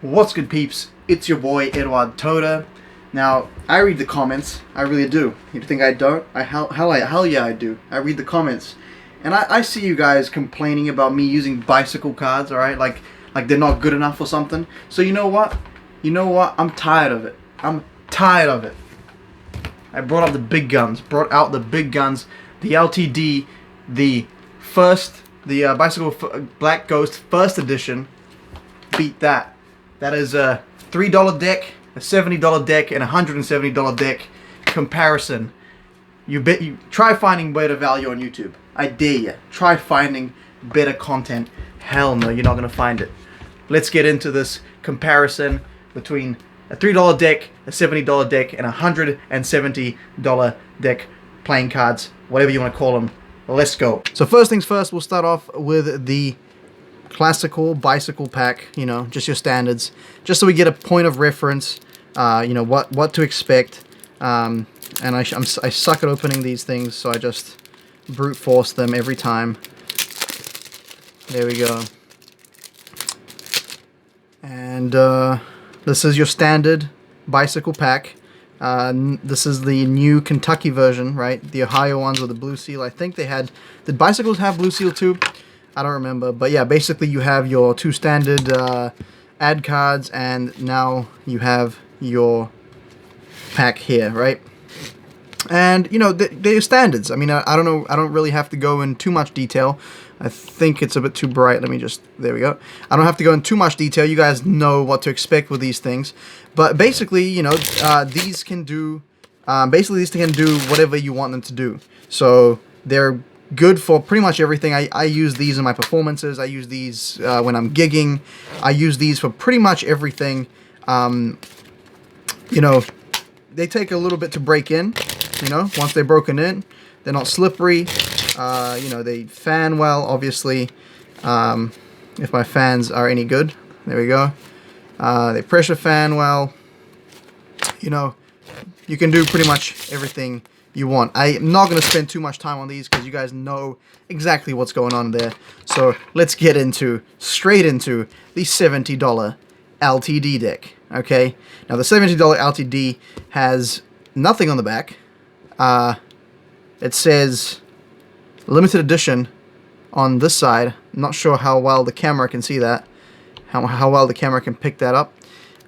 What's good, peeps? It's your boy Eduard Todor. Now, I read the comments. I really do. You think I don't? Hell yeah, I do. I read the comments, and I see you guys complaining about me using bicycle cards. All right, like they're not good enough or something. So you know what? I'm tired of it. I'm tired of it. I brought out the big guns. The LTD, the bicycle Black Ghost first edition. Beat that. That is a $3 deck, a $70 deck, and a $170 deck comparison. You try finding better value on YouTube. I dare you. Try finding better content. Hell no, you're not gonna find it. Let's get into this comparison between a $3 deck, a $70 deck, and a $170 deck playing cards, whatever you want to call them. Let's go. So first things first, we'll start off with the classical bicycle pack, just your standards, just so we get a point of reference, what to expect. And I suck at opening these things, so I just brute force them every time. There we go. And this is your standard bicycle pack. This is the new Kentucky version, right? The Ohio ones with the blue seal. I think did bicycles have blue seal too? I don't remember, but yeah, basically you have your two standard ad cards, and now you have your pack here, right? And they're standards. I mean, I don't know. I don't really have to go in too much detail. I think it's a bit too bright. There we go. I don't have to go in too much detail. You guys know what to expect with these things. But basically, these can do whatever you want them to do. So they're good for pretty much everything. I use these in my performances. I use these when I'm gigging. I use these for pretty much everything. They take a little bit to break in. Once they're broken in, they're not slippery. They fan well, obviously. If my fans are any good. There we go. They pressure fan well. You can do pretty much everything you want. I'm not going to spend too much time on these because you guys know exactly what's going on there. So let's get straight into the $70 LTD deck. Okay, now the $70 LTD has nothing on the back. It says limited edition on this side. I'm not sure how well the camera can see that, how well the camera can pick that up.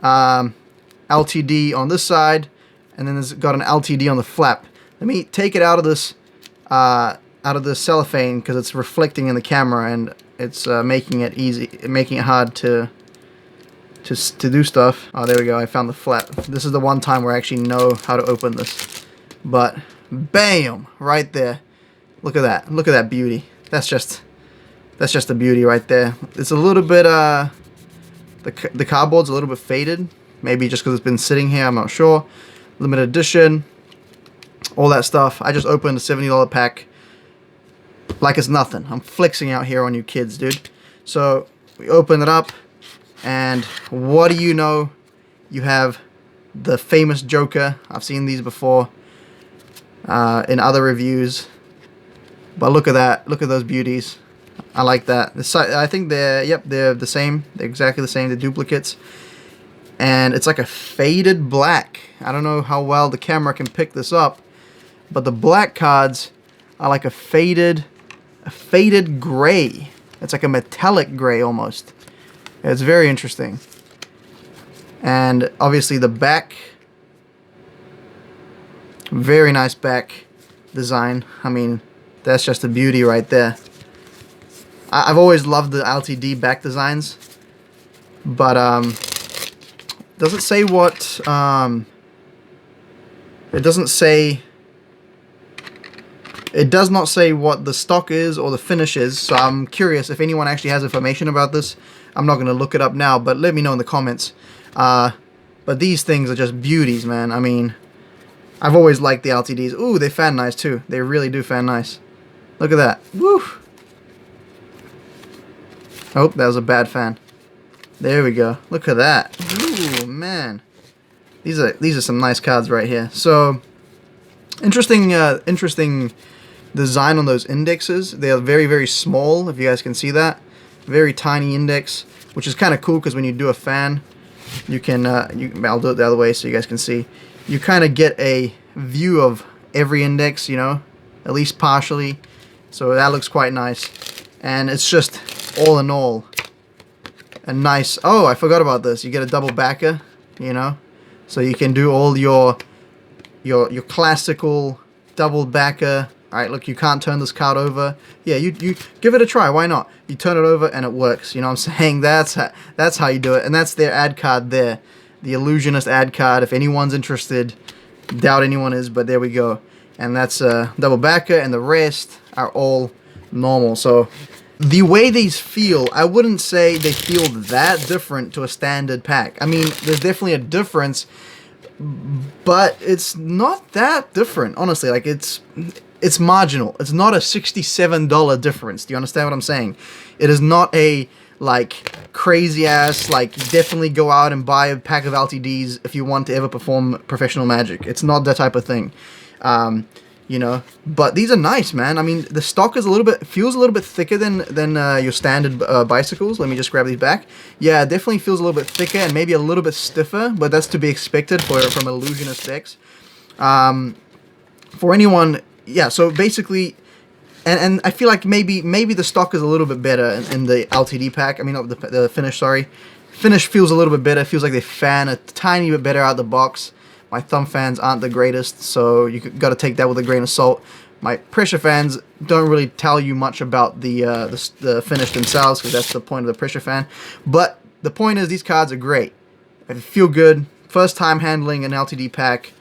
LTD on this side, and then it's got an LTD on the flap. Let me take it out of this cellophane because it's reflecting in the camera, and it's making it hard to do stuff. Oh, there we go. I found the flap. This is the one time where I actually know how to open this. But bam, right there. Look at that. Look at that beauty. That's just a beauty right there. It's a little bit the cardboard's a little bit faded. Maybe just because it's been sitting here. I'm not sure. Limited edition. All that stuff. I just opened a $70 pack like it's nothing. I'm flexing out here on you kids, dude. So we open it up, and what do you know? You have the famous Joker. I've seen these before in other reviews. But look at that. Look at those beauties. I like that. I think they're the same. They're exactly the same. They're duplicates. And it's like a faded black. I don't know how well the camera can pick this up, but the black cards are like a faded gray. It's like a metallic gray almost. It's very interesting. And obviously the back, very nice back design. I mean, that's just a beauty right there. I've always loved the LTD back designs, but does it say what it doesn't say. It does not say what the stock is or the finish is, so I'm curious if anyone actually has information about this. I'm not going to look it up now, but let me know in the comments. But these things are just beauties, man. I mean, I've always liked the LTDs. Ooh, they fan nice too. They really do fan nice. Look at that. Woo! Oh, that was a bad fan. There we go. Look at that. Ooh, man. These are some nice cards right here. So, interesting design on those indexes. They are very, very small, if you guys can see that. Very tiny index, which is kind of cool because when you do a fan, you can, I'll do it the other way so you guys can see. You kind of get a view of every index, you know, at least partially. So that looks quite nice. And it's just, all in all, a nice... Oh, I forgot about this. You get a double backer, you know. So you can do all your classical double backer. Alright, look, you can't turn this card over. Yeah, you give it a try. Why not? You turn it over and it works. You know what I'm saying? That's how you do it. And that's their ad card there. The Illusionist ad card. If anyone's interested, doubt anyone is, but there we go. And that's a double backer, and the rest are all normal. So the way these feel, I wouldn't say they feel that different to a standard pack. I mean, there's definitely a difference, but it's not that different, honestly. Like, it's marginal. It's not a $67 difference. Do you understand what I'm saying? It is not a, like, crazy ass, like, definitely go out and buy a pack of LTDs if you want to ever perform professional Magic. It's not that type of thing. You know, but these are nice, man. I mean, the stock is feels a little bit thicker than your standard bicycles. Let me just grab these back. Yeah, it definitely feels a little bit thicker and maybe a little bit stiffer, but that's to be expected from Illusionist decks. For anyone, yeah. So basically, and I feel like maybe the stock is a little bit better in the LTD pack. I mean, not the finish. Sorry, finish feels a little bit better. Feels like they fan a tiny bit better out of the box. My thumb fans aren't the greatest, so you got to take that with a grain of salt. My pressure fans don't really tell you much about the finish themselves, because that's the point of the pressure fan. But the point is, these cards are great. They feel good. First time handling an LTD pack,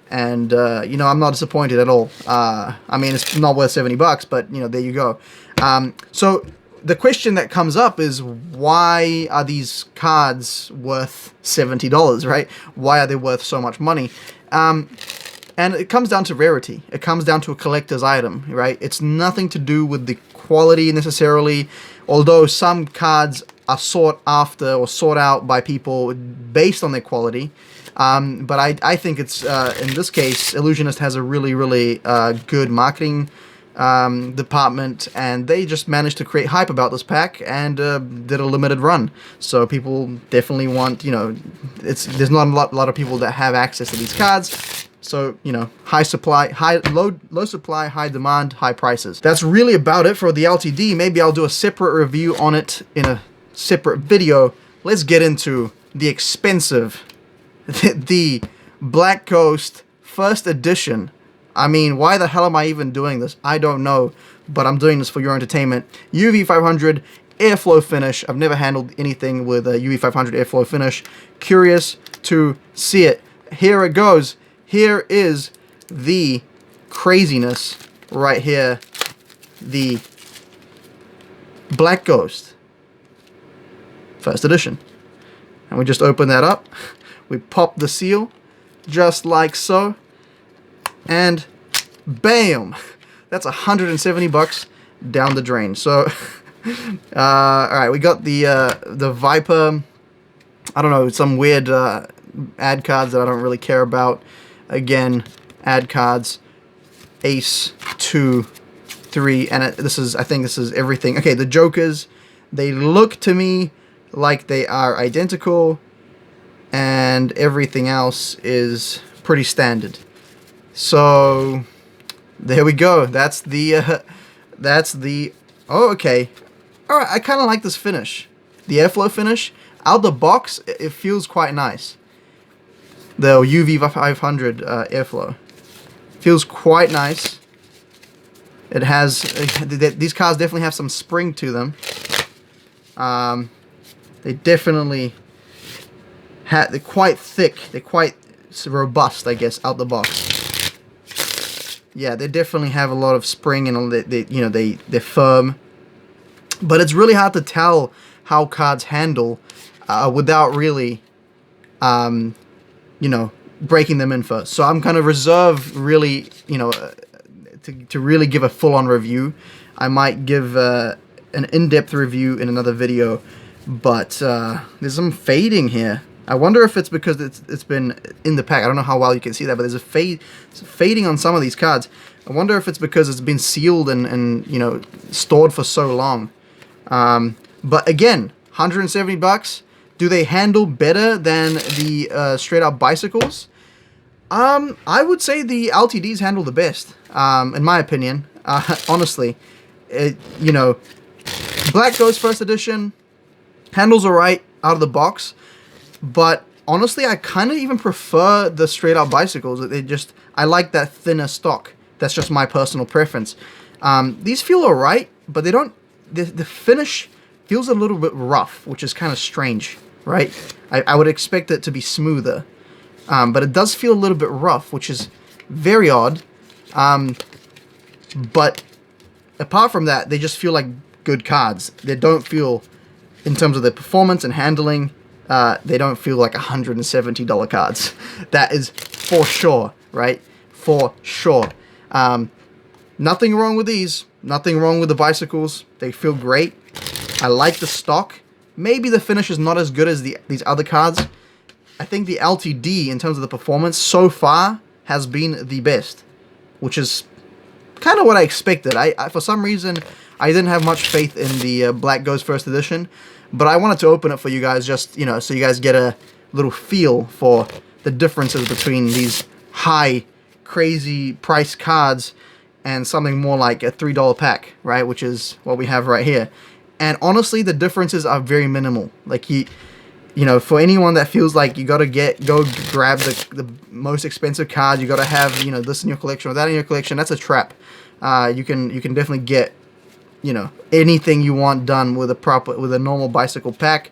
and you know, I'm not disappointed at all. I mean, it's not worth $70, but you know, there you go. So the question that comes up is, why are these cards worth $70, right? Why are they worth so much money? And it comes down to rarity. It comes down to a collector's item, right? It's nothing to do with the quality necessarily, although some cards are sought after or sought out by people based on their quality. But I think it's, in this case, Illusionist has a really, really good marketing department, and they just managed to create hype about this pack and did a limited run. So people definitely want, you know, there's not a lot of people that have access to these cards. So, you know, low supply, high demand, high prices. That's really about it for the LTD. Maybe I'll do a separate review on it in a separate video. Let's get into the expensive, the Black Ghost First Edition. I mean, why the hell am I even doing this? I don't know, but I'm doing this for your entertainment. UV500 Airflow Finish. I've never handled anything with a UV500 Airflow Finish. Curious to see it. Here it goes. Here is the craziness right here. The Black Ghost First Edition. And we just open that up. We pop the seal, just like so. And bam, that's $170 down the drain. So, all right, we got the Viper. I don't know, some weird ad cards that I don't really care about. Again, ad cards, Ace, 2, 3, and I think this is everything. Okay, the Jokers, they look to me like they are identical, and everything else is pretty standard. So there we go. That's the oh, okay. All right, I kind of like this finish. The airflow finish out the box, it feels quite nice. The UV500 airflow feels quite nice. It has these cards definitely have some spring to them. They definitely they're quite thick. They're quite robust, I guess, out the box. Yeah, they definitely have a lot of spring, and they're firm. But it's really hard to tell how cards handle without really, breaking them in first. So I'm kind of reserved, really, to really give a full-on review. I might give an in-depth review in another video, but there's some fading here. I wonder if it's because it's been in the pack. I don't know how well you can see that, but there's a fading on some of these cards. I wonder if it's because it's been sealed and stored for so long. But again, $170. Do they handle better than the straight up bicycles? I would say the LTDs handle the best, in my opinion. Honestly, you know, Black Ghost First Edition handles alright out of the box, but honestly, I kind of even prefer the straight up bicycles. I like that thinner stock. That's just my personal preference. These feel alright, but they don't. The finish feels a little bit rough, which is kind of strange, right? I would expect it to be smoother, but it does feel a little bit rough, which is very odd. But apart from that, they just feel like good cards. They don't feel, in terms of their performance and handling, they don't feel like $170 cards. That is for sure, right? For sure. Nothing wrong with these. Nothing wrong with the bicycles. They feel great. I like the stock. Maybe the finish is not as good as these other cards. I think the LTD, in terms of the performance, so far has been the best, which is kind of what I expected. For some reason, I didn't have much faith in the Black Ghost First Edition, but I wanted to open it for you guys, just, you know, so you guys get a little feel for the differences between these high, crazy price cards and something more like a $3 pack, right? Which is what we have right here. And honestly, the differences are very minimal. Like, you know, for anyone that feels like you gotta go grab the most expensive card, you gotta have, you know, this in your collection or that in your collection, that's a trap. You can definitely get, you know, anything you want done with a normal bicycle pack.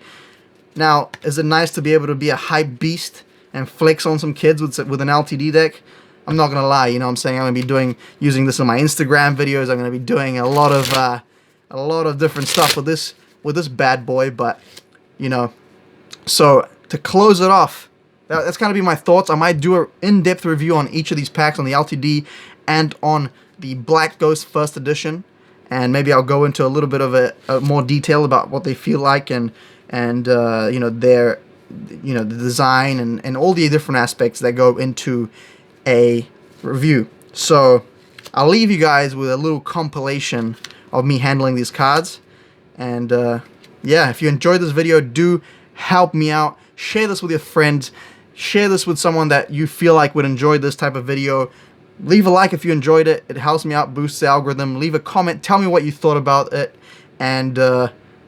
Now, is it nice to be able to be a hype beast and flex on some kids with an LTD deck? I'm not gonna lie, you know what I'm saying? I'm gonna be using this in my Instagram videos. I'm gonna be doing a lot of different stuff with this bad boy, but you know. So to close it off, that's gonna be my thoughts. I might do an in-depth review on each of these packs, on the LTD and on the Black Ghost First Edition, and maybe I'll go into a little bit of a more detail about what they feel like and you know, their, you know, the design and all the different aspects that go into a review. So I'll leave you guys with a little compilation of me handling these cards, and yeah, if you enjoyed this video, do help me out. Share this with your friends. Share this with someone that you feel like would enjoy this type of video. Leave a like if you enjoyed it. It helps me out, boosts the algorithm. Leave a comment. Tell me what you thought about it. And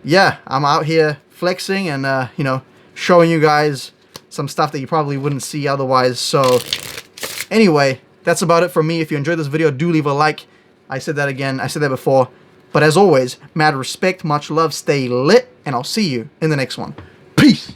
yeah, I'm out here flexing and you know, showing you guys some stuff that you probably wouldn't see otherwise. So anyway, that's about it from me. If you enjoyed this video, do leave a like. I said that again. I said that before. But as always, mad respect, much love, stay lit, and I'll see you in the next one. Peace!